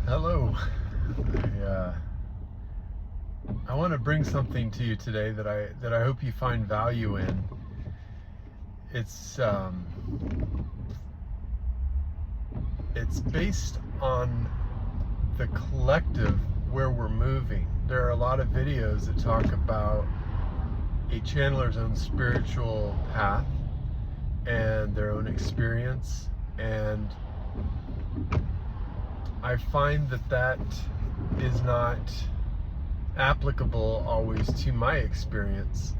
Hello. I want to bring something to you today that I hope you find value in. It's based on the collective where we're moving. There are a lot of videos that talk about a channeler's own spiritual path and their own experience, and I find that is not applicable always to my experience.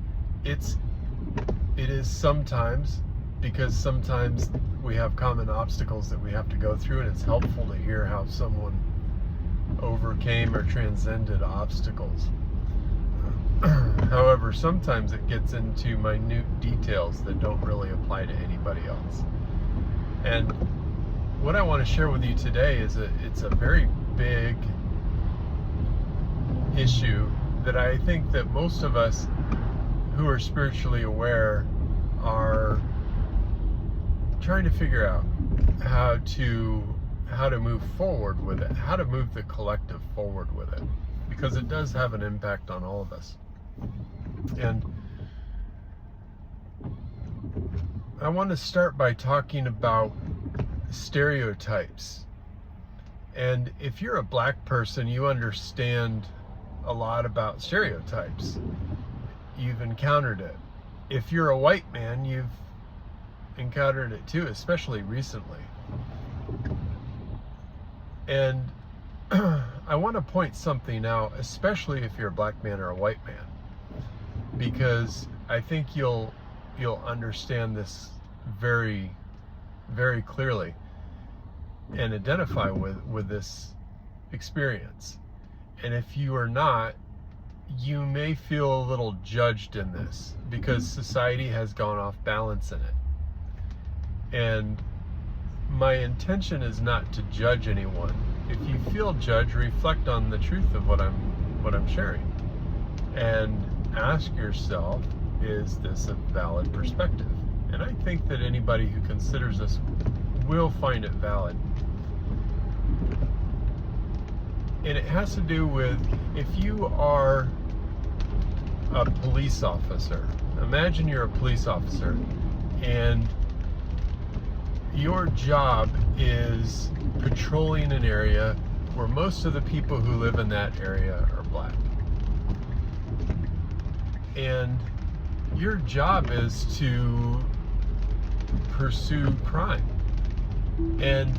It is sometimes, because sometimes we have common obstacles that we have to go through, and it's helpful to hear how someone overcame or transcended obstacles. However, sometimes it gets into minute details that don't really apply to anybody else. And what I want to share with you today is it's a very big issue that I think that most of us who are spiritually aware are trying to figure out how to move forward with it, how to move the collective forward with it, because it does have an impact on all of us. And I want to start by talking about stereotypes. And if you're a black person, you understand a lot about stereotypes. You've encountered it. If you're a white man, you've encountered it too, especially recently. And I want to point something out, especially if you're a black man or a white man, because I think you'll understand this very, very clearly and identify with this experience. And if you are not, you may feel a little judged in this because society has gone off balance in it. And my intention is not to judge anyone. If you feel judged, reflect on the truth of what I'm sharing, and ask yourself, is this a valid perspective? And I think that anybody who considers this will find it valid. And it has to do with, if you are a police officer, imagine you're a police officer and your job is patrolling an area where most of the people who live in that area are black. And your job is to pursue crime. And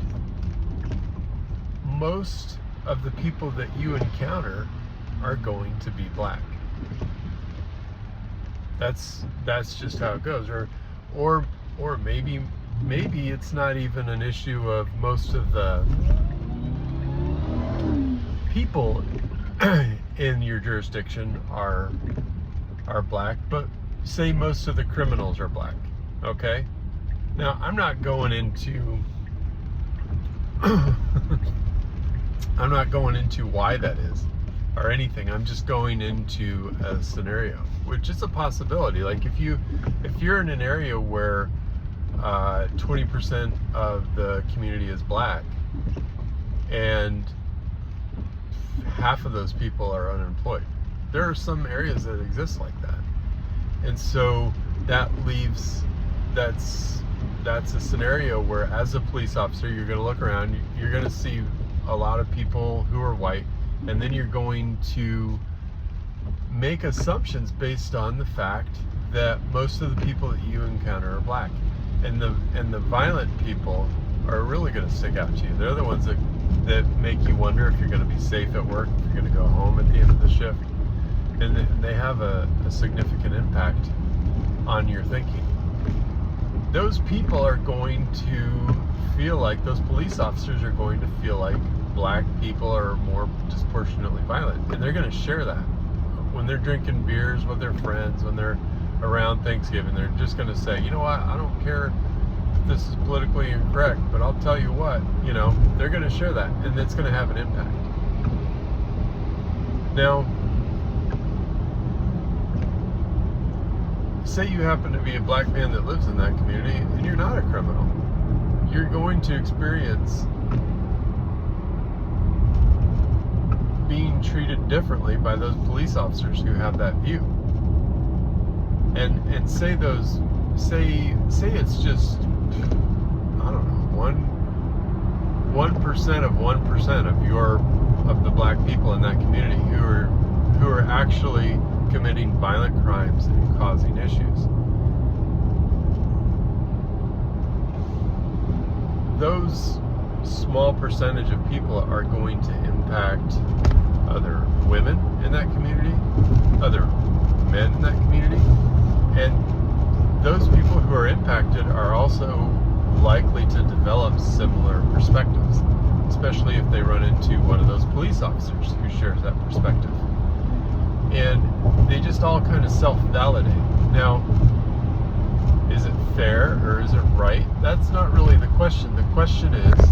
most of the people that you encounter are going to be black. That's just how it goes. Or maybe it's not even an issue of most of the people in your jurisdiction are black, but say most of the criminals are black. Okay? Now, I'm not going into why that is or anything. I'm just going into a scenario, which is a possibility. Like if you're in an area where 20% of the community is black and half of those people are unemployed. There are some areas that exist like that. And so that leaves, that's a scenario where, as a police officer, you're going to look around, you're going to see a lot of people who are white, and then you're going to make assumptions based on the fact that most of the people that you encounter are black. And the violent people are really going to stick out to you. They're the ones that make you wonder if you're going to be safe at work, if you're going to go home at the end of the shift. And they have a significant impact on your thinking. Those people are going to feel like, those police officers are going to feel like black people are more disproportionately violent. And they're going to share that. When they're drinking beers with their friends, when they're around Thanksgiving, they're just going to say, you know what, I don't care if this is politically incorrect, but I'll tell you what, they're going to share that, and it's going to have an impact. Now, say you happen to be a black man that lives in that community and you're not a criminal. You're going to experience treated differently by those police officers who have that view. And say it's just, I don't know, 1% of 1% of the black people in that community who are actually committing violent crimes and causing issues. Those small percentage of people are going to impact other women in that community, other men in that community, and those people who are impacted are also likely to develop similar perspectives, especially if they run into one of those police officers who shares that perspective. And they just all kind of self-validate. Now, is it fair or is it right? That's not really the question. The question is,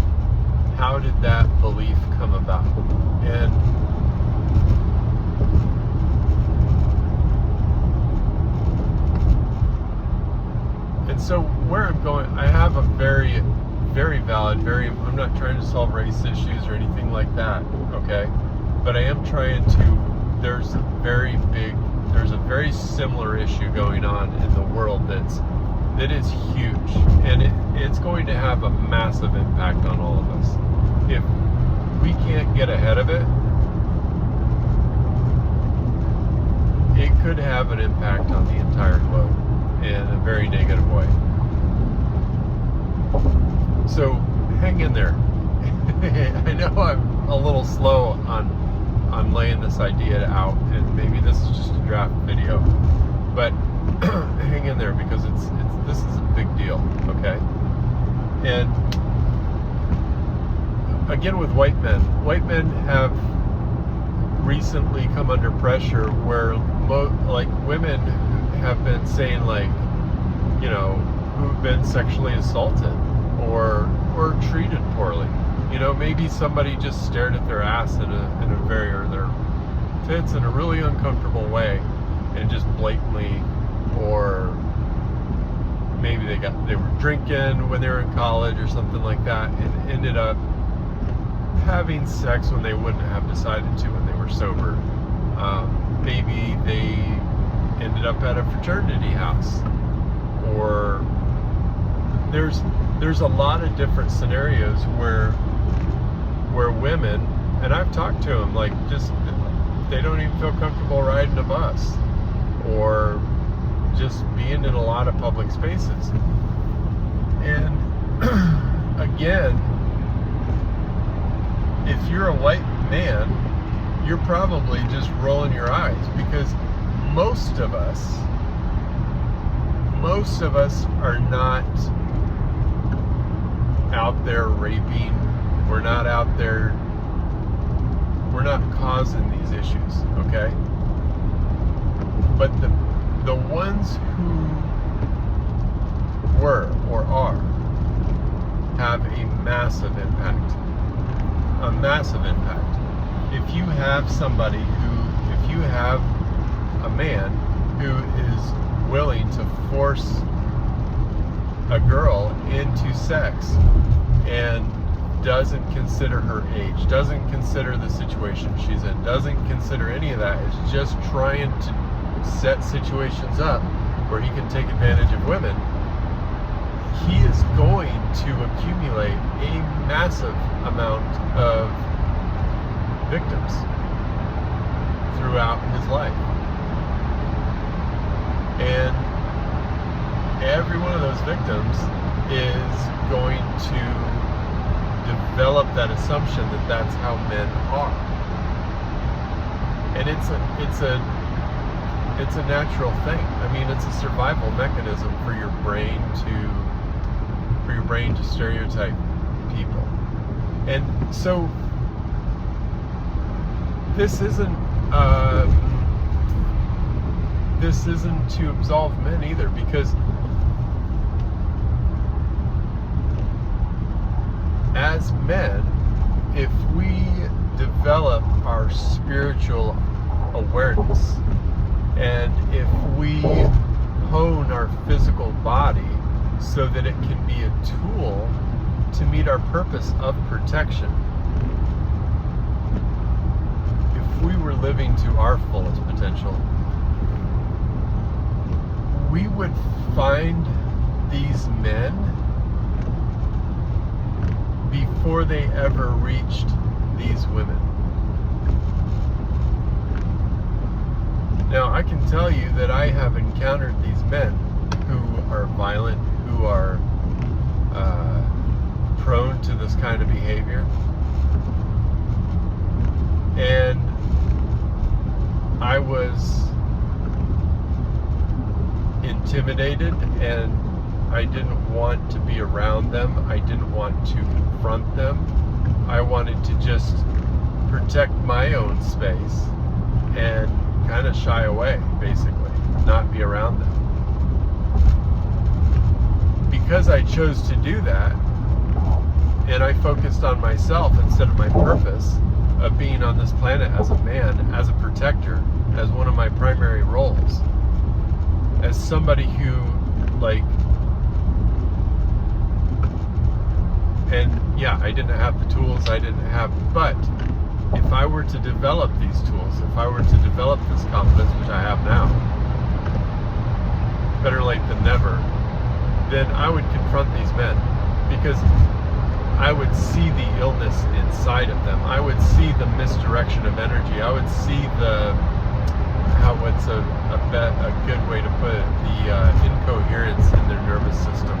how did that belief come about? And so where I'm going, I have a very, very valid, I'm not trying to solve race issues or anything like that, okay? But I am trying to, there's a very similar issue going on in the world that is huge, and it's going to have a massive impact on all of us. If we can't get ahead of it, it could have an impact on the entire globe in a very negative way. So hang in there. I know I'm a little slow on laying this idea out, and maybe this is just a draft video, but hang in there, because this is a big deal, okay? And again, with white men have recently come under pressure where like women have been saying, like, you know, who've been sexually assaulted or treated poorly. You know, maybe somebody just stared at their ass or their tits in a really uncomfortable way, and just blatantly, or maybe they were drinking when they were in college or something like that, and ended up having sex when they wouldn't have decided to when they were sober. Maybe they ended up at a fraternity house, or there's a lot of different scenarios where women, and I've talked to them, like, just they don't even feel comfortable riding a bus or just being in a lot of public spaces. And again, if you're a white man, you're probably just rolling your eyes, because most of us are not out there raping. We're not out there, we're not causing these issues, okay? But the ones who were or are have a massive impact. A massive impact. If you have somebody if you have a man who is willing to force a girl into sex and doesn't consider her age, doesn't consider the situation she's in, doesn't consider any of that, is just trying to set situations up where he can take advantage of women, he is going to accumulate a massive amount of victims throughout his life. And every one of those victims is going to develop that assumption that that's how men are. And it's a natural thing. I mean, it's a survival mechanism for your brain to stereotype people. And so this isn't to absolve men either, because as men, if we develop our spiritual awareness, and if we hone our physical body so that it can be a tool to meet our purpose of protection, if we were living to our fullest potential, we would find these men before they ever reached these women. Now, I can tell you that I have encountered these men who are violent, who are prone to this kind of behavior. And I was intimidated, and I didn't want to be around them. I didn't want to confront them. I wanted to just protect my own space and kind of shy away, basically, not be around them. Because I chose to do that, and I focused on myself instead of my purpose of being on this planet as a man, as a protector, as one of my primary roles, as somebody who, like, and yeah, I didn't have the tools, but if I were to develop these tools, if I were to develop this confidence, which I have now, better late than never, then I would confront these men, because I would see the illness inside of them. I would see the misdirection of energy. I would see what's a good way to put it, the incoherence in their nervous system,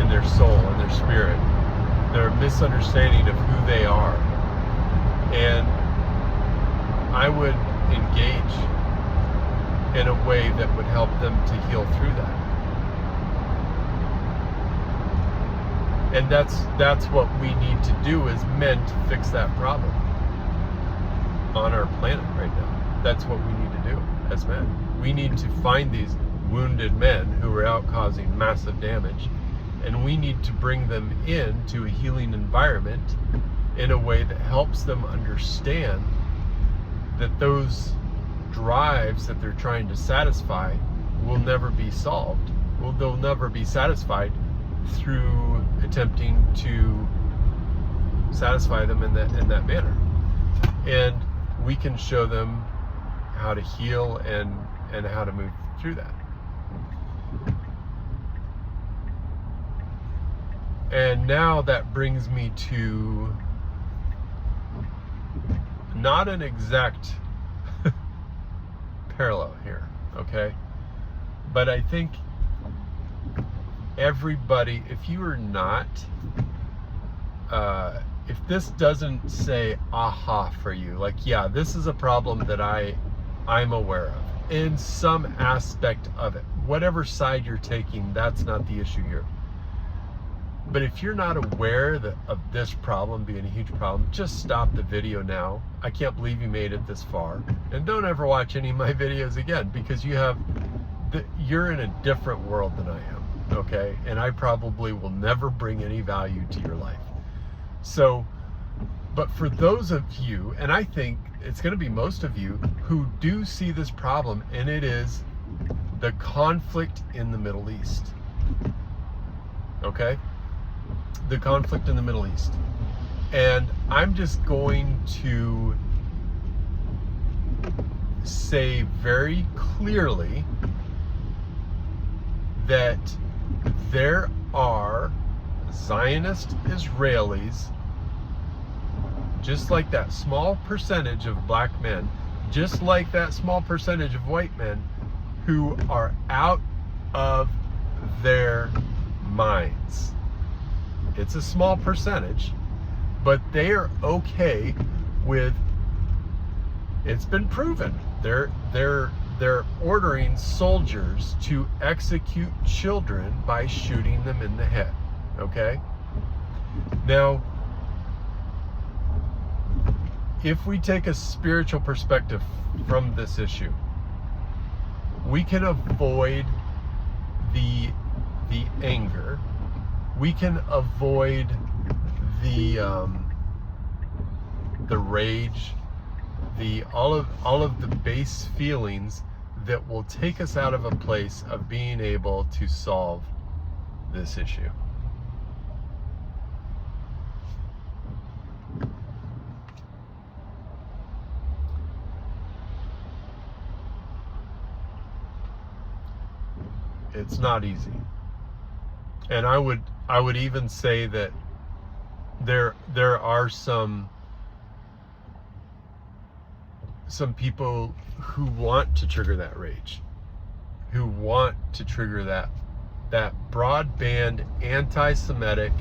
in their soul, in their spirit, their misunderstanding of who they are. And I would engage in a way that would help them to heal through that. And that's what we need to do as men to fix that problem on our planet right now. That's what we need to do as men. We need to find these wounded men who are out causing massive damage, and we need to bring them into a healing environment in a way that helps them understand that those drives that they're trying to satisfy will never be solved. Well, they'll never be satisfied through attempting to satisfy them in that manner. And we can show them how to heal and how to move through that. And now that brings me to not an exact parallel here, okay? But I think everybody, if you are not, if this doesn't say aha for you, like, yeah, this is a problem that I'm aware of in some aspect of it, whatever side you're taking, that's not the issue here. But if you're not aware of this problem being a huge problem, just stop the video now. I can't believe you made it this far. And don't ever watch any of my videos again, because you're in a different world than I am, okay? And I probably will never bring any value to your life. So, but for those of you, and I think it's going to be most of you, who do see this problem, and it is the conflict in the Middle East, okay? The conflict in the Middle East. And I'm just going to say very clearly that there are Zionist Israelis, just like that small percentage of black men, just like that small percentage of white men, who are out of their minds. It's a small percentage, but they are okay with, it's been proven, they're ordering soldiers to execute children by shooting them in the head, okay? Now, if we take a spiritual perspective from this issue, we can avoid the anger. We can avoid the rage, all of the base feelings that will take us out of a place of being able to solve this issue. It's not easy. And I would even say that there are some people who want to trigger that rage, who want to trigger that broadband anti-Semitic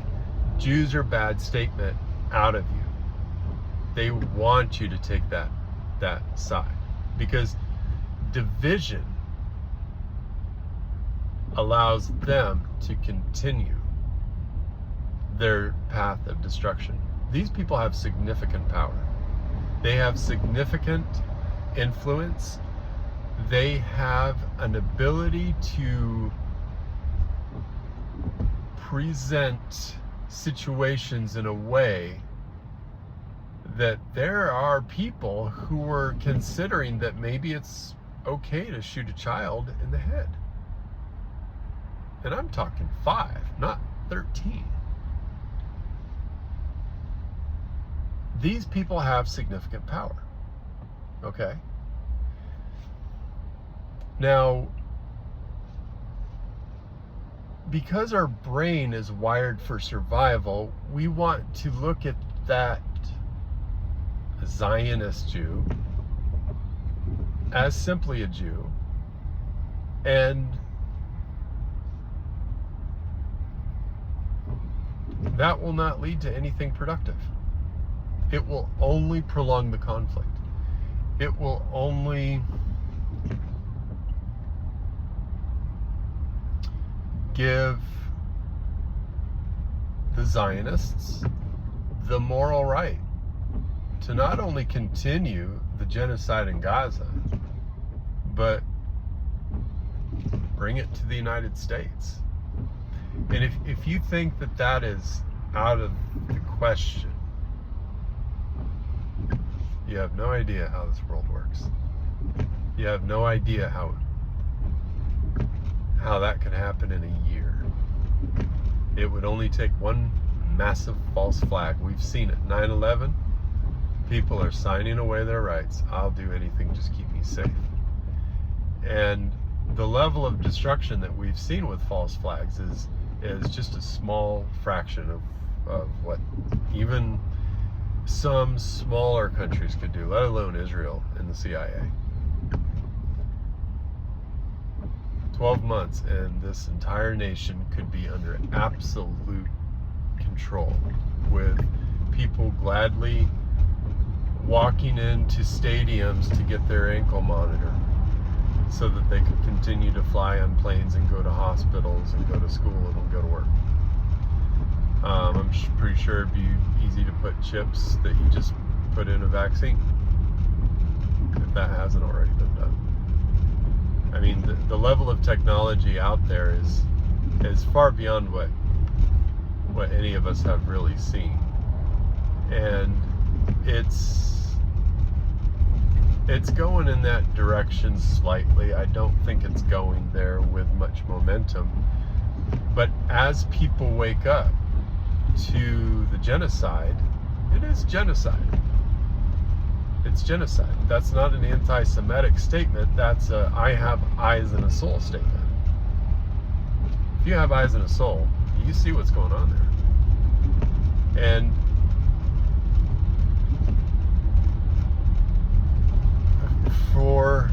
Jews are bad statement out of you. They want you to take that side, because division allows them to continue their path of destruction. These people have significant power. They have significant influence. They have an ability to present situations in a way that there are people who are considering that maybe it's okay to shoot a child in the head. And I'm talking 5, not 13. These people have significant power. Okay? Now, because our brain is wired for survival, we want to look at that Zionist Jew as simply a Jew, and that will not lead to anything productive. It will only prolong the conflict. It will only give the Zionists the moral right to not only continue the genocide in Gaza, but bring it to the United States. And if you think that is out of the question, you have no idea how this world works. You have no idea how that could happen in a year. It would only take one massive false flag. We've seen it. 9/11, people are signing away their rights. I'll do anything, just keep me safe. And the level of destruction that we've seen with false flags is just a small fraction of what even some smaller countries could do, let alone Israel and the CIA. 12 months and this entire nation could be under absolute control, with people gladly walking into stadiums to get their ankle monitor so that they could continue to fly on planes and go to hospitals and go to school and go to work. I'm pretty sure it'd be easy to put chips that you just put in a vaccine, if that hasn't already been done. I mean, the level of technology out there is far beyond what any of us have really seen. And it's going in that direction slightly. I don't think it's going there with much momentum. But as people wake up to the genocide, it is genocide. It's genocide. That's not an anti-Semitic statement. That's a I have eyes and a soul statement. If you have eyes and a soul, you see what's going on there. And for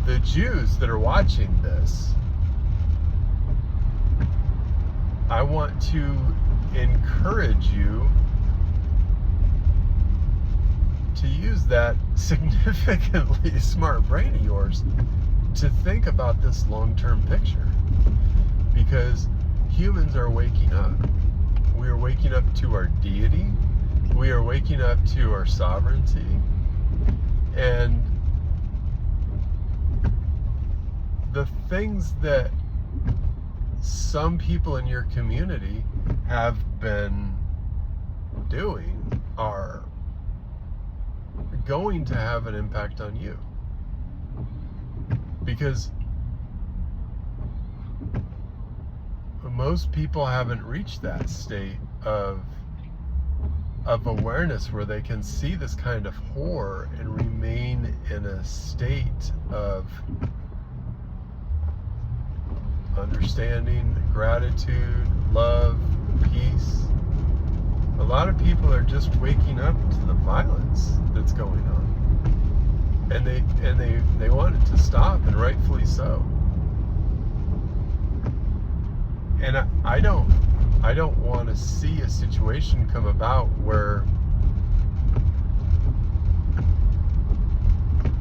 the Jews that are watching this, I want to encourage you to use that significantly smart brain of yours to think about this long-term picture, because humans are waking up. We are waking up to our deity. We are waking up to our sovereignty. And the things that some people in your community have been doing are going to have an impact on you, because most people haven't reached that state of awareness where they can see this kind of horror and remain in a state of understanding, gratitude, love, peace. A lot of people are just waking up to the violence that's going on, and they want it to stop, and rightfully so. And I don't want to see a situation come about where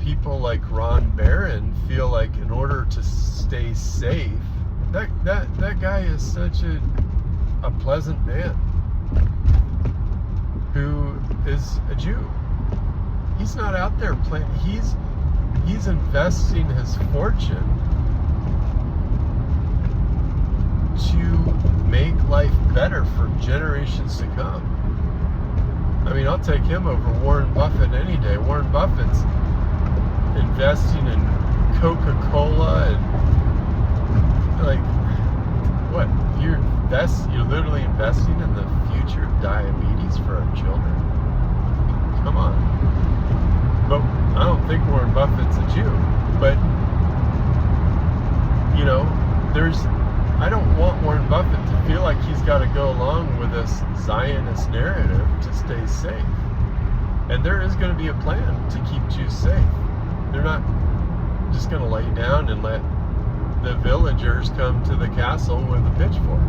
people like Ron Barron feel like in order to stay safe, that guy is such a pleasant man who is a Jew. He's not out there playing. He's investing his fortune to make life better for generations to come. I mean, I'll take him over Warren Buffett any day. Warren Buffett's investing in Coca-Cola and like what? You're literally investing in the future of diabetes for our children. Come on. But I don't think Warren Buffett's a Jew. But you know, I don't want Warren Buffett to feel like he's got to go along with this Zionist narrative to stay safe. And there is going to be a plan to keep Jews safe. They're not just going to lay down and let the villagers come to the castle with a pitchfork.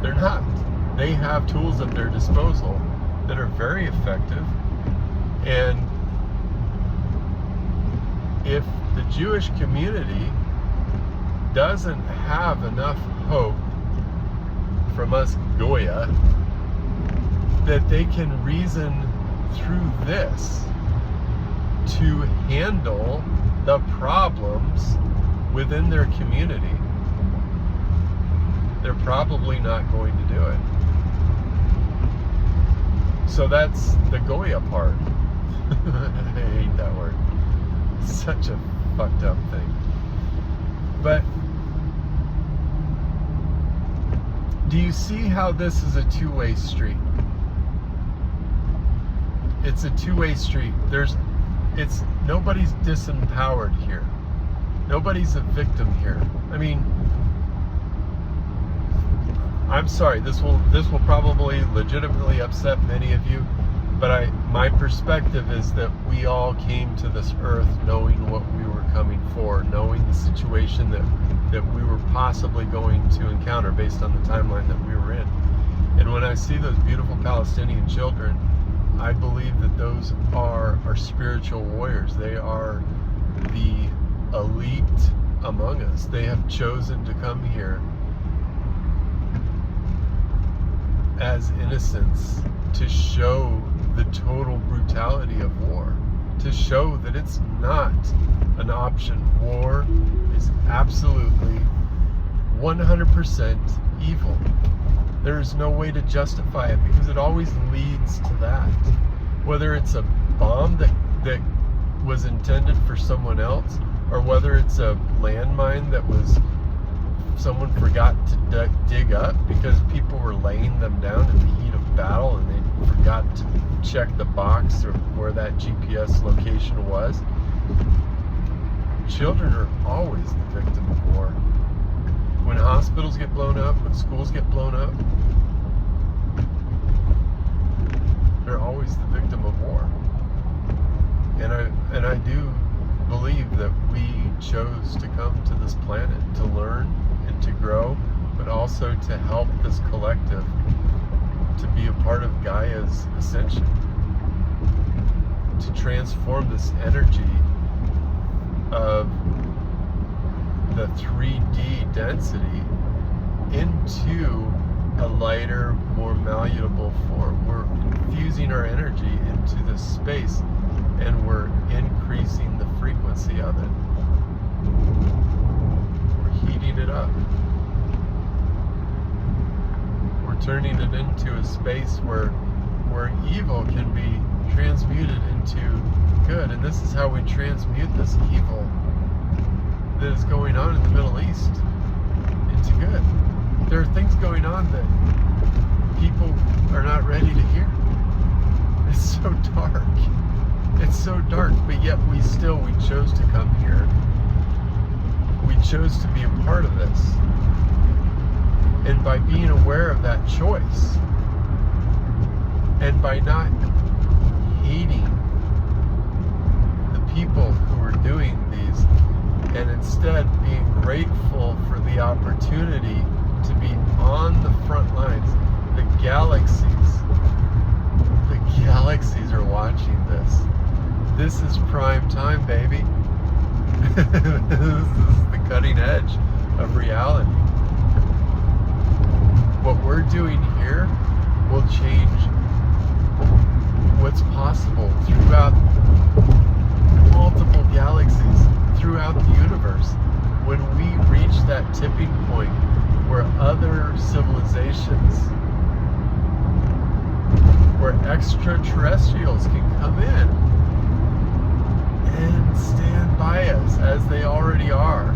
They're not. They have tools at their disposal that are very effective. And if the Jewish community doesn't have enough hope from us Goya that they can reason through this to handle the problems within their community, they're probably not going to do it. So that's the Goya part. I hate that word. It's such a fucked up thing. But do you see how this is a two-way street? It's a two-way street. Nobody's disempowered here. Nobody's a victim here. I mean, I'm sorry, this will probably legitimately upset many of you, but my perspective is that we all came to this earth knowing what we were coming for, knowing the situation that we were possibly going to encounter based on the timeline that we were in. And when I see those beautiful Palestinian children, I believe that those are our spiritual warriors. They are the elite among us. They have chosen to come here as innocents to show the total brutality of war, to show that it's not an option. War is absolutely 100% evil. There is no way to justify it because it always leads to that. Whether it's a bomb that was intended for someone else, or whether it's a landmine that someone forgot to dig up because people were laying them down in the heat of battle and they forgot to check the box or where that GPS location was. Children are always the victim of war. When hospitals get blown up, when schools get blown up, they're always the victim of war. And I do believe that we chose to come to this planet to learn and to grow, but also to help this collective to be a part of Gaia's ascension, to transform this energy of the 3D density into a lighter, more malleable form. We're infusing our energy into this space and we're increasing the frequency of it. We're heating it up. We're turning it into a space where evil can be transmuted into good. And this is how we transmute this evil that is going on in the Middle East into good. There are things going on that people are not ready to hear. It's so dark. It's so dark, but yet we chose to come here. We chose to be a part of this. And by being aware of that choice, and by not hating the people who are doing these, and instead being grateful for the opportunity to be on the front lines. The galaxies are watching this. This is prime time, baby. This is the cutting edge of reality. What we're doing here will change what's possible throughout multiple galaxies, throughout the universe. When we reach that tipping point where other civilizations, where extraterrestrials can come in and stand by us as they already are,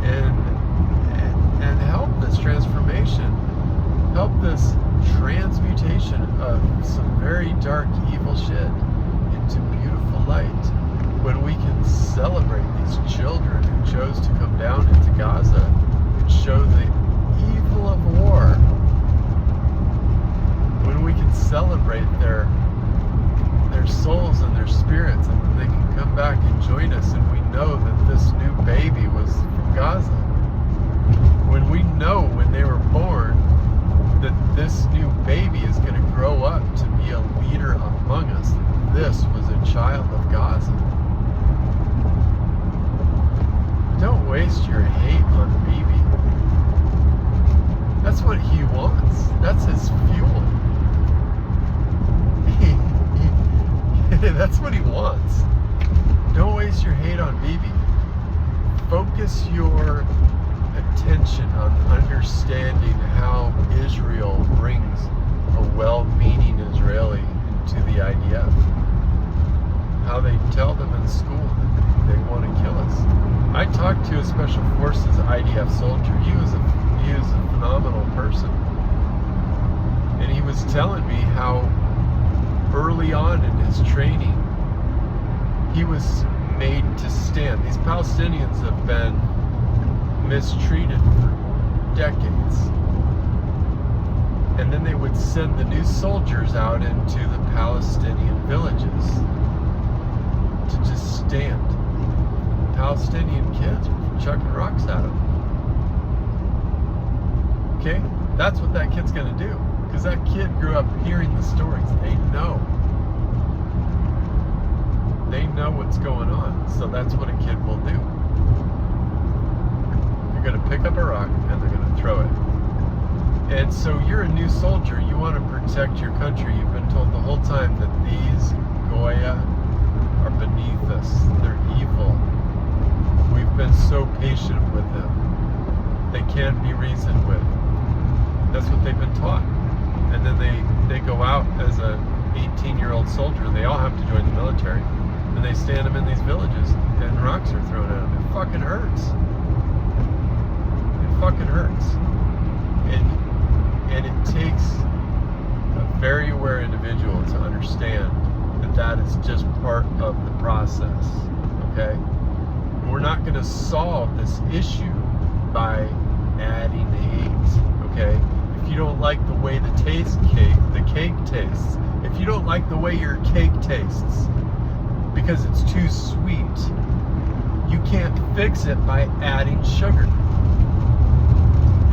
and help this transformation, help this transmutation of some very dark, evil shit into beautiful light. When we can celebrate these children who chose to come down into Gaza and show the evil of war, when we can celebrate their souls and their spirits, and then they can come back and join us, and we know that this new baby was from Gaza. When we know when they were born that this new baby is going to grow up to be a leader among us, this was a child of Gaza. Don't waste your hate on Bibi. That's what he wants. That's his fuel. That's what he wants. Don't waste your hate on Bibi. Focus your attention on understanding how Israel brings a well-meaning Israeli into the IDF. How they tell them in school that they want to kill us. I talked to a Special Forces IDF soldier. He was a phenomenal person. And he was telling me how early on in his training, he was made to stand. These Palestinians have been mistreated for decades. And then they would send the new soldiers out into the Palestinian villages to just stand. Palestinian kids were chucking rocks at them. Okay? That's what that kid's going to do. Because that kid grew up hearing the stories. They know. They know what's going on. So that's what a kid will do. They're going to pick up a rock and they're going to throw it. And so you're a new soldier. You want to protect your country. You've been told the whole time that these Goya are beneath us. They're evil. We've been so patient with them. They can't be reasoned with. That's what they've been taught. And then they go out as a 18-year-old soldier. They all have to join the military. And they stand them in these villages and rocks are thrown at them. It fucking hurts. It fucking hurts. And it takes a very aware individual to understand that that is just part of the process. Okay? We're not going to solve this issue by adding hate. Okay? If you don't like the way the cake tastes, if you don't like the way your cake tastes because it's too sweet, you can't fix it by adding sugar.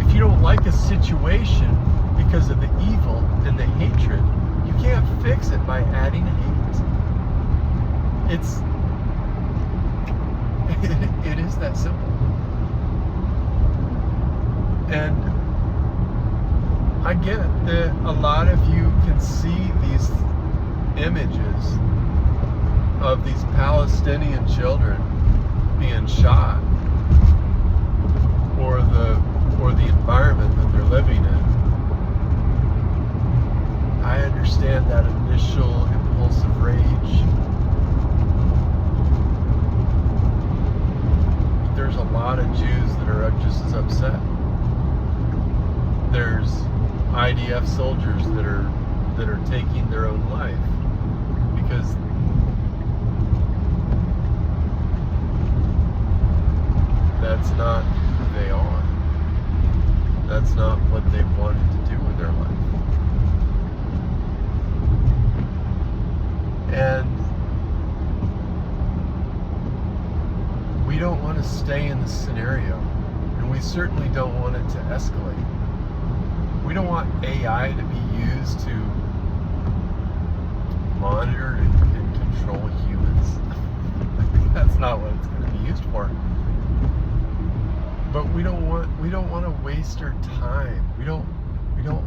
If you don't like a situation because of the evil and the hatred, you can't fix it by adding hate. It is that simple. And I get that a lot of you can see these images of these Palestinian children being shot, or the environment that they're living in. I understand that initial impulsive rage. But there's a lot of Jews that are just as upset. There's IDF soldiers that are taking their own life because That's not who they are. That's not what they wanted to do with their life. And we don't want to stay in this scenario. And we certainly don't want it to escalate. We don't want AI to be used to monitor and control humans. That's not what it's going to be used for. But we don't want to waste our time. We don't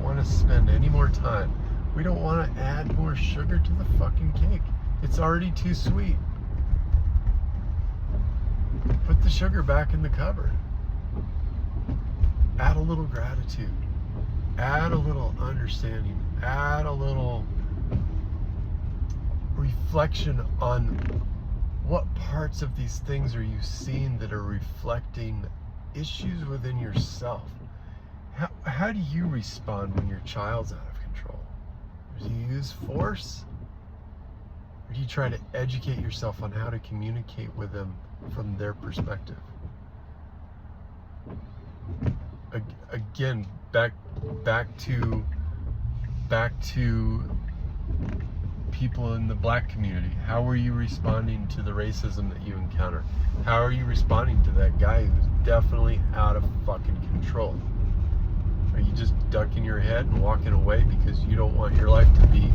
want to spend any more time. We don't want to add more sugar to the fucking cake. It's already too sweet. Put the sugar back in the cupboard. Add a little gratitude. Add a little understanding. Add a little reflection on what parts of these things are you seeing that are reflecting issues within yourself. How do you respond when your child's out of control? Do you use force? Or do you try to educate yourself on how to communicate with them from their perspective? Again, back to people in the black community. How are you responding to the racism that you encounter? How are you responding to that guy who's definitely out of fucking control? Are you just ducking your head and walking away because you don't want your life to be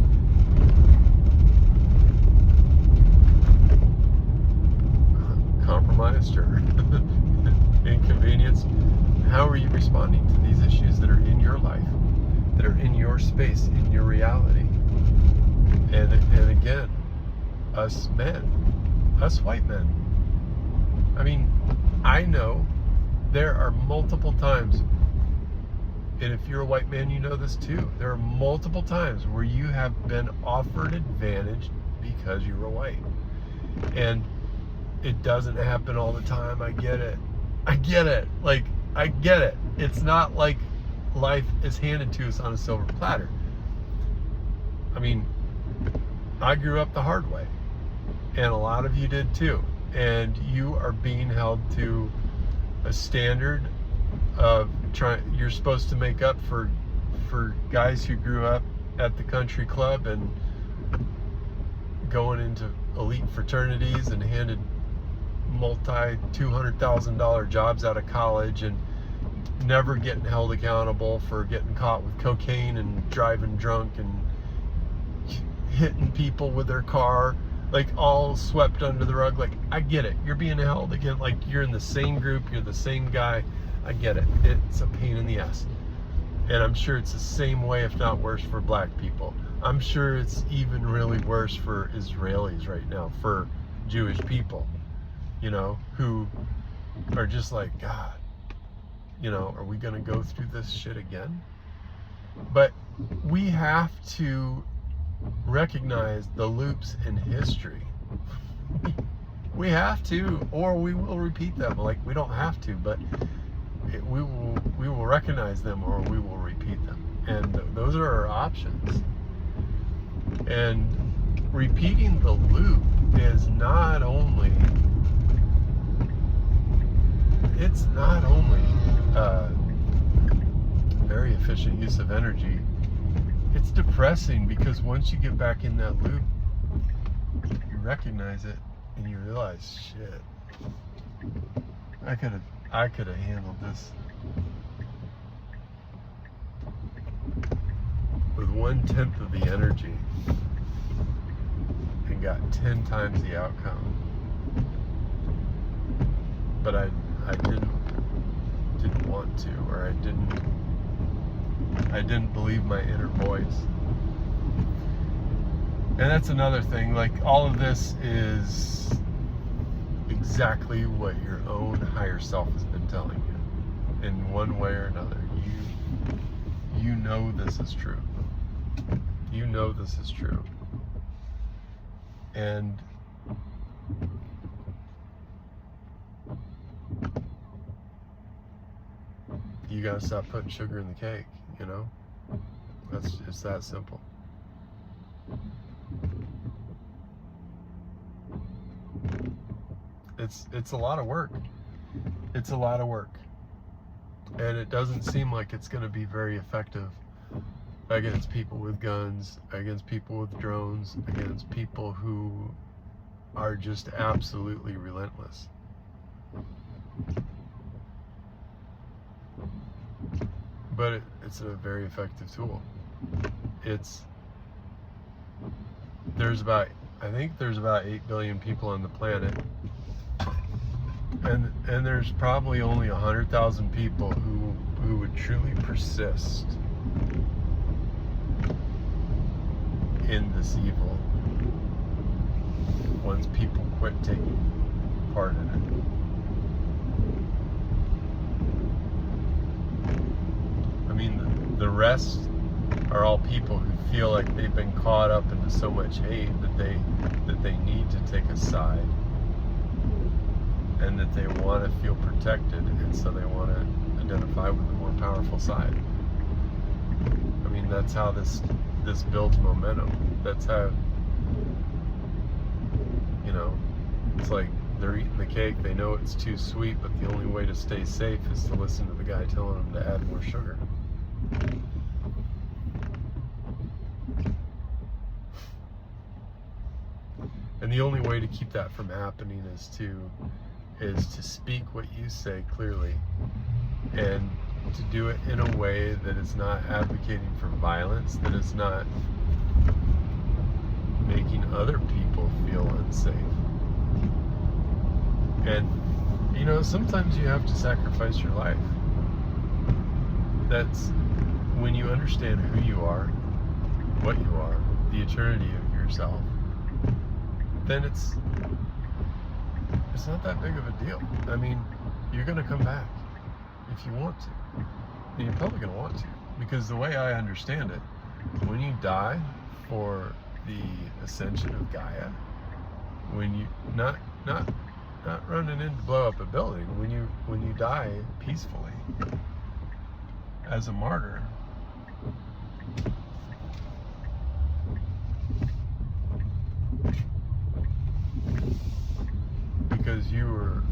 compromised or inconvenienced? How are you responding to these issues that are in your life, that are in your space, in your reality? And again, us men, us white men. I mean, I know there are multiple times, and if you're a white man, you know this too. There are multiple times where you have been offered advantage because you were white. And it doesn't happen all the time. I get it. Like, I get it. It's not like life is handed to us on a silver platter. I mean, I grew up the hard way, and a lot of you did too. And you are being held to a standard of you're supposed to make up for guys who grew up at the country club and going into elite fraternities and handed $200,000 jobs out of college and never getting held accountable for getting caught with cocaine and driving drunk and hitting people with their car, like all swept under the rug. Like, I get it. You're being held again, like you're in the same group, you're the same guy. I get it. It's a pain in the ass. And I'm sure it's the same way, if not worse, for black people. I'm sure it's even really worse for Israelis right now, for Jewish people, you know, who are just like, God, you know, are we going to go through this shit again? But we have to recognize the loops in history. We have to, or we will repeat them. Like, we don't have to, but we will recognize them, or we will repeat them. And those are our options. And repeating the loop is not only very efficient use of energy. It's depressing, because once you get back in that loop, you recognize it and you realize, shit, I could have handled this with 1/10 of the energy and got 10 times the outcome. But I didn't want to, or I didn't believe my inner voice. And that's another thing. Like, all of this is exactly what your own higher self has been telling you in one way or another. You know this is true. You know this is true. And you gotta stop putting sugar in the cake, you know? It's that simple. It's a lot of work. It's a lot of work. And it doesn't seem like it's going to be very effective against people with guns, against people with drones, against people who are just absolutely relentless. But it's a very effective tool. I think there's about 8 billion people on the planet, and there's probably only 100,000 people who would truly persist in this evil once people quit taking part in it. I mean, the rest are all people who feel like they've been caught up into so much hate that they need to take a side, and that they want to feel protected, and so they want to identify with the more powerful side. I mean, that's how this builds momentum. That's how, it's like they're eating the cake, they know it's too sweet, but the only way to stay safe is to listen to the guy telling them to add more sugar. And the only way to keep that from happening is to speak what you say clearly, and to do it in a way that is not advocating for violence, that is not making other people feel unsafe. And sometimes you have to sacrifice your life. That's when you understand who you are, what you are, the eternity of yourself, then it's not that big of a deal. I mean, you're going to come back if you want to. And you're probably going to want to, because the way I understand it, when you die for the ascension of Gaia, when you not running in to blow up a building, when you die peacefully as a martyr, because you're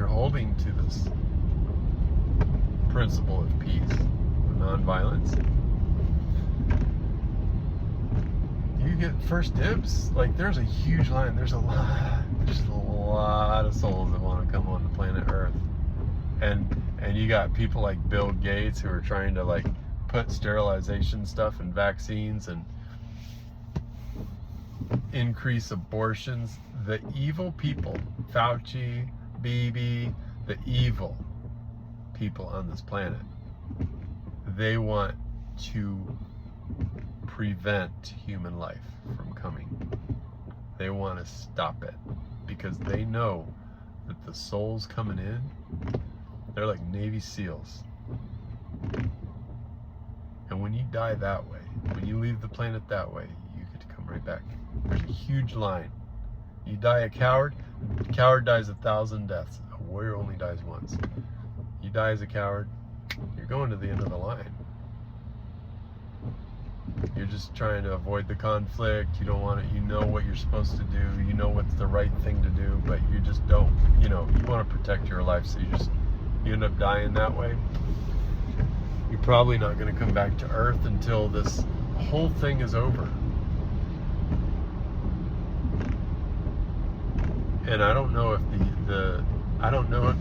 holding to this principle of peace, nonviolence, you get first dibs. Like, there's a huge line. There's a lot of souls that want to come on the planet Earth, and you got people like Bill Gates who are trying to like put sterilization stuff and vaccines and increase abortions. The evil people, Fauci, Beebe, the evil people on this planet, they want to prevent human life from coming. They want to stop it because they know that the souls coming in, they're like Navy SEALs. And when you die that way, when you leave the planet that way, you get to come right back. There's a huge line. You die a coward dies 1,000 deaths. A warrior only dies once. You die as a coward, you're going to the end of the line. You're just trying to avoid the conflict. You don't want it. You know what you're supposed to do. You know what's the right thing to do, but you just don't. You want to protect your life, so you end up dying that way. You're probably not going to come back to Earth until this whole thing is over. And I don't know if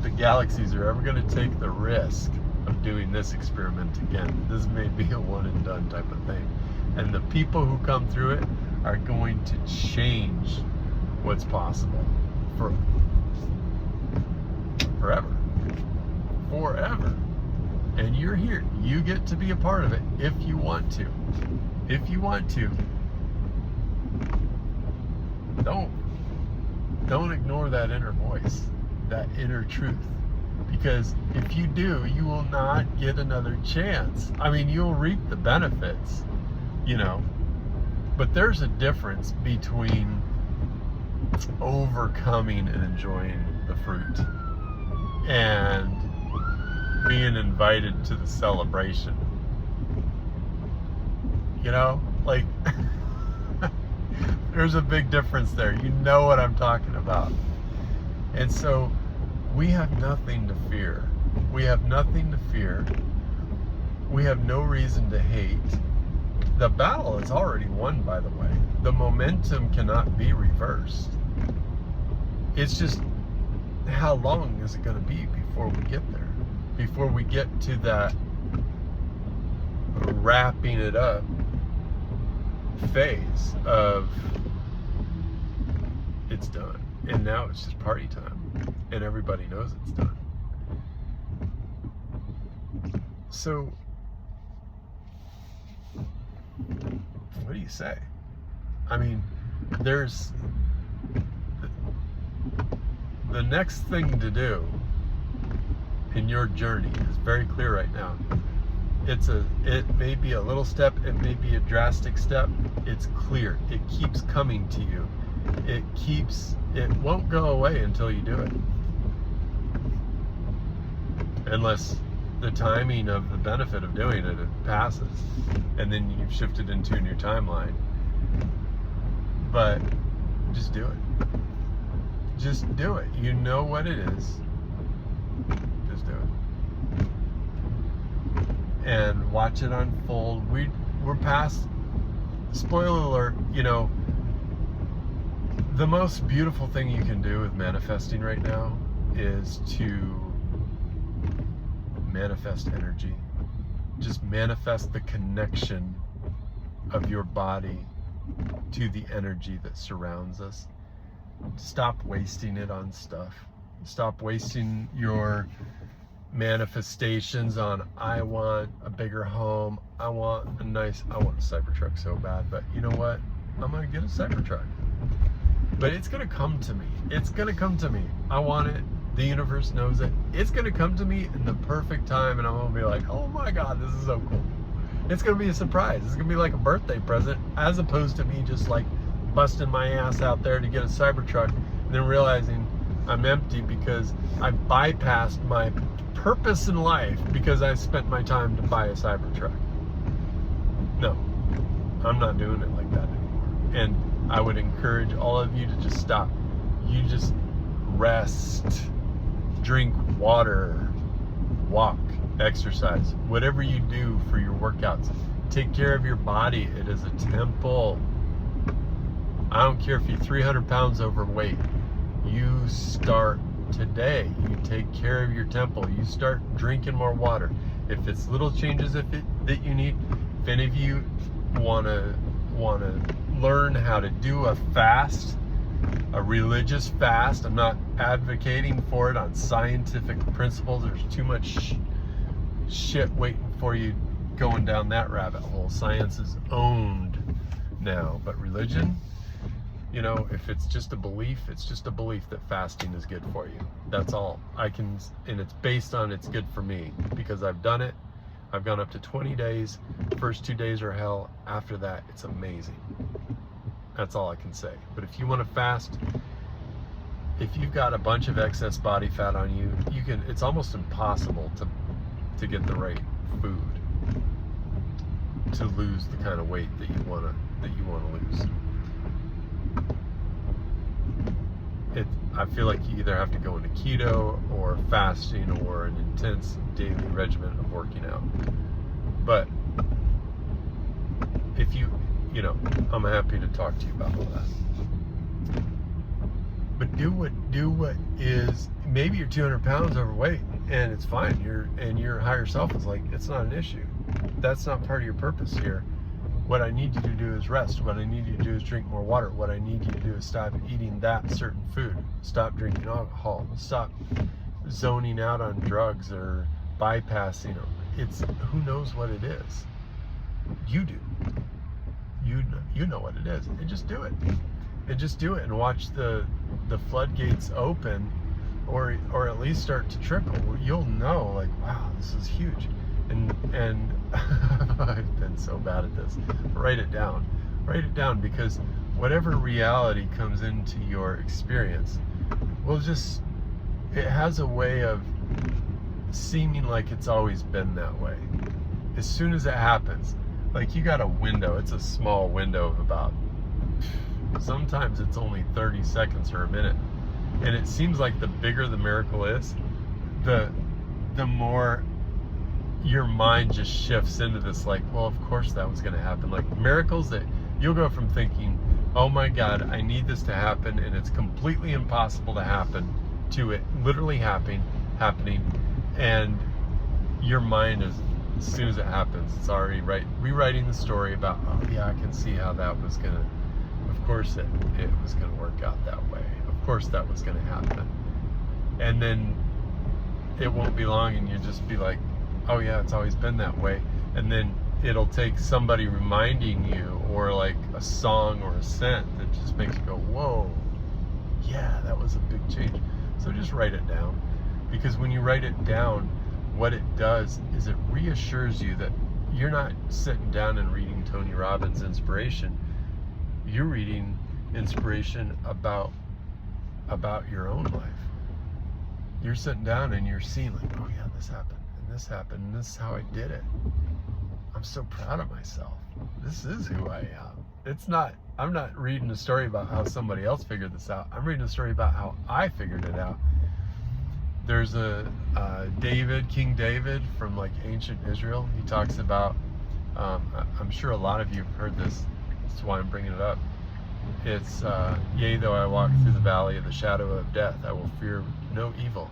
the galaxies are ever going to take the risk of doing this experiment again. This may be a one and done type of thing. And the people who come through it are going to change what's possible forever. And you're here. You get to be a part of it if you want to. If you want to, don't ignore that inner voice, that inner truth. Because if you do, you will not get another chance. I mean, you'll reap the benefits, but there's a difference between overcoming and enjoying the fruit and being invited to the celebration. Like, there's a big difference there. You know what I'm talking about. And so We have nothing to fear. We have nothing to fear. We have no reason to hate. The battle is already won, by the way. The momentum cannot be reversed. It's just, how long is it going to be before we get there? Before we get to that wrapping it up phase of it's done. And now it's just party time. And everybody knows it's done. So, what do you say? I mean, there's the next thing to do in your journey is very clear right now. It may be a little step, it may be a drastic step. It's clear. It keeps coming to you. It won't go away until you do it. Unless the timing of the benefit of doing it passes, and then you've shifted into a new timeline. But just do it. Just do it. You know what it is. Just do it. And watch it unfold. We're past, spoiler alert, you know, the most beautiful thing you can do with manifesting right now is to manifest energy. Just manifest the connection of your body to the energy that surrounds us. Stop wasting it on stuff. Stop wasting your manifestations on, I want a bigger home, I want a Cybertruck so bad, but you know what? I'm gonna get a Cybertruck. But it's gonna come to me. It's gonna come to me. I want it. The universe knows it. It's gonna come to me in the perfect time, and I'm gonna be like, oh my God, this is so cool. It's gonna be a surprise. It's gonna be like a birthday present, as opposed to me just like busting my ass out there to get a Cybertruck and then realizing I'm empty because I bypassed my purpose in life because I spent my time to buy a Cybertruck. No, I'm not doing it like that anymore. And I would encourage all of you to just stop. You just rest, drink water, walk, exercise, whatever you do for your workouts. Take care of your body. It is a temple. I don't care if you're 300 pounds overweight. You start today. You take care of your temple. You start drinking more water. If it's little changes that you need, if any of you want to learn how to do a fast, a religious fast, I'm not advocating for it on scientific principles. There's too much shit waiting for you going down that rabbit hole. Science is owned now, but religion, you know, if it's just a belief, it's just a belief that fasting is good for you. That's all I can, and it's based on it's good for me because I've done it. I've gone up to 20 days. First 2 days are hell. After that, it's amazing. That's all I can say. But if you want to fast, if you've got a bunch of excess body fat on you, it's almost impossible to get the right food to lose the kind of weight that you want to lose. I feel like you either have to go into keto or fasting or an intense daily regimen of working out. But if you know, I'm happy to talk to you about all that. But do what is, maybe you're 200 pounds overweight and it's fine. Your higher self is like, it's not an issue. That's not part of your purpose here. What I need you to do is rest. What I need you to do is drink more water. What I need you to do is stop eating that certain food. Stop drinking alcohol. Stop zoning out on drugs or bypassing them. It's, who knows what it is? You do. You know what it is. And just do it. And just do it and watch the floodgates open, or at least start to trickle. You'll know, like, wow, this is huge. And I've been so bad at this. Write it down. Write it down, because whatever reality comes into your experience it has a way of seeming like it's always been that way. As soon as it happens, like, you got a window, it's a small window of about, sometimes it's only 30 seconds or a minute. And it seems like the bigger the miracle is, the more your mind just shifts into this, like, well, of course that was going to happen. Like miracles that you'll go from thinking, oh my God, I need this to happen, and it's completely impossible to happen, to it literally happening, and your mind is, as soon as it happens, it's already rewriting the story about, oh yeah, I can see how that was gonna, of course it was gonna work out that way. Of course that was gonna happen. And then it won't be long and you'll just be like, oh yeah, it's always been that way. And then it'll take somebody reminding you, or like a song or a scent that just makes you go, whoa, yeah, that was a big change. So just write it down, because when you write it down, what it does is it reassures you that you're not sitting down and reading Tony Robbins inspiration. You're reading inspiration about your own life. You're sitting down and you're seeing, like, oh yeah, this happened, and this happened, and this is how I did it. I'm so proud of myself. This is who I am. I'm not reading a story about how somebody else figured this out. I'm reading a story about how I figured it out. There's a King David from like ancient Israel. He talks about, I'm sure a lot of you have heard this, that's why I'm bringing it up. It's, yea, though I walk through the valley of the shadow of death, I will fear no evil.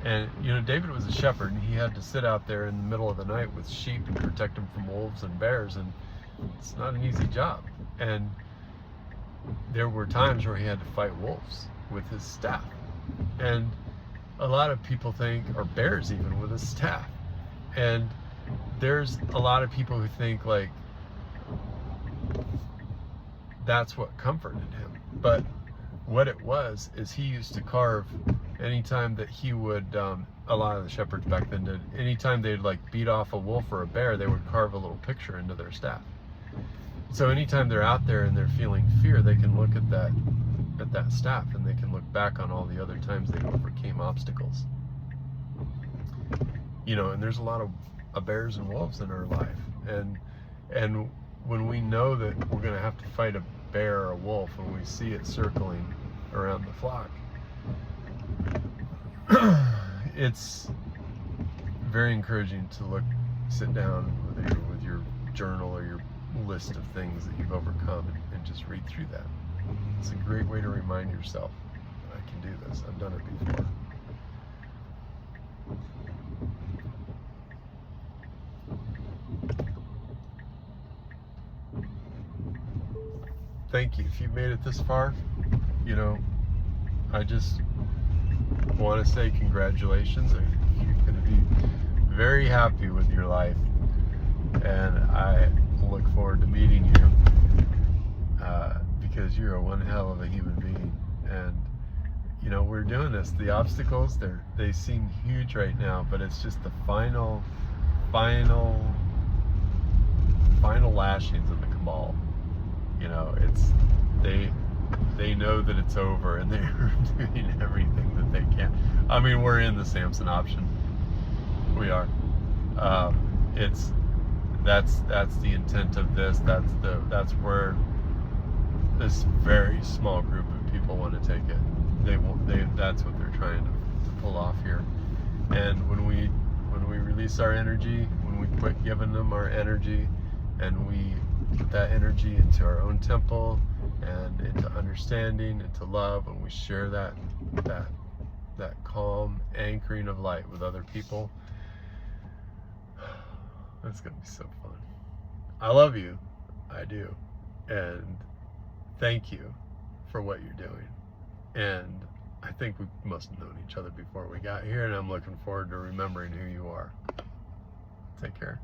And, you know, David was a shepherd, and he had to sit out there in the middle of the night with sheep and protect them from wolves and bears, and it's not an easy job. And there were times where he had to fight wolves with his staff. And a lot of people think, or bears even, with his staff. And there's a lot of people who think like that's what comforted him. But what it was is he used to carve, anytime that he would, a lot of the shepherds back then did, anytime they'd like beat off a wolf or a bear, they would carve a little picture into their staff. So anytime they're out there and they're feeling fear, they can look at that staff, and they can look back on all the other times they overcame obstacles. You know, and there's a lot of bears and wolves in our life, and when we know that we're going to have to fight a bear or a wolf, when we see it circling around the flock, it's very encouraging to sit down with your journal or your list of things that you've overcome, and just read through that. It's a great way to remind yourself, I can do this, I've done it before. Thank you. If you've made it this far, you know, I just want to say congratulations. You're going to be very happy with your life, and I look forward to meeting you, because you're one hell of a human being. And you know, we're doing this. The obstacles, they seem huge right now, but it's just the final lashings of the cabal. You know, they know that it's over, and they're doing everything that they can. I mean, we're in the Samson option. We are. That's the intent of this. That's where this very small group of people want to take it. That's what they're trying to pull off here. And when we release our energy, when we quit giving them our energy, and we put that energy into our own temple and into understanding, into love, and we share that calm anchoring of light with other people, that's gonna be so fun. I love you, I do, and thank you for what you're doing. And I think we must have known each other before we got here, and I'm looking forward to remembering who you are. Take care.